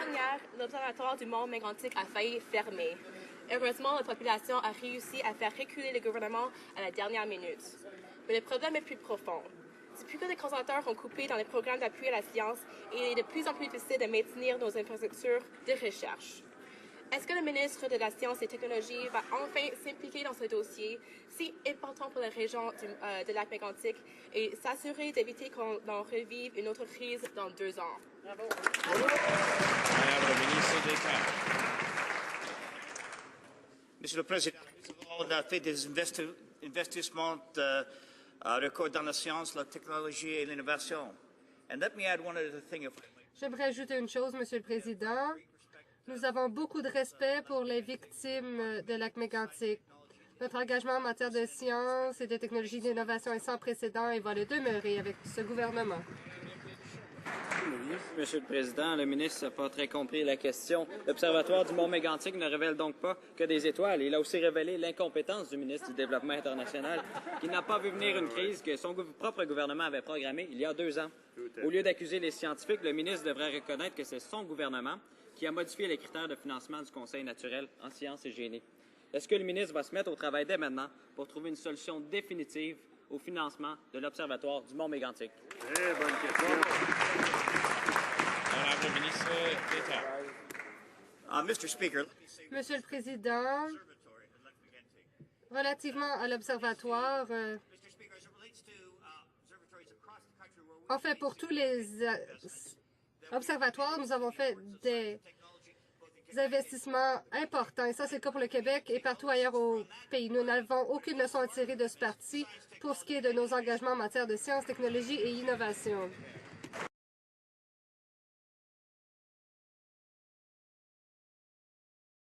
dernière, l'Observatoire du Mont Mégantic a failli fermer. Heureusement, la population a réussi à faire reculer le gouvernement à la dernière minute. Mais le problème est plus profond. Depuis que les conservateurs ont coupé dans les programmes d'appui à la science, il est de plus en plus difficile de maintenir nos infrastructures de recherche. Est-ce que le ministre de la Science et Technologie va enfin s'impliquer dans ce dossier si important pour la région de Lac-Mégantic et s'assurer d'éviter qu'on en revive une autre crise dans 2 ans? Bravo. Monsieur le Président, on a fait des investissements records dans la science, la technologie et l'innovation. J'aimerais ajouter une chose, Monsieur le Président. Nous avons beaucoup de respect pour les victimes de Lac-Mégantic. Notre engagement en matière de science et de technologie d'innovation est sans précédent et va le demeurer avec ce gouvernement. Monsieur le Président, le ministre n'a pas très compris la question. L'Observatoire du Mont-Mégantic ne révèle donc pas que des étoiles. Il a aussi révélé l'incompétence du ministre du Développement international, qui n'a pas vu venir une crise que son propre gouvernement avait programmée il y a 2 ans. Au lieu d'accuser les scientifiques, le ministre devrait reconnaître que c'est son gouvernement qui a modifié les critères de financement du Conseil naturel en sciences et génie. Est-ce que le ministre va se mettre au travail dès maintenant pour trouver une solution définitive au financement de l'Observatoire du Mont-Mégantic? Très bonne question. Monsieur le Président, relativement à l'Observatoire, en fait, pour tous les observatoires, nous avons fait des investissements importants. Et ça, c'est le cas pour le Québec et partout ailleurs au pays. Nous n'avons aucune leçon à tirer de ce parti pour ce qui est de nos engagements en matière de sciences, technologie et innovation.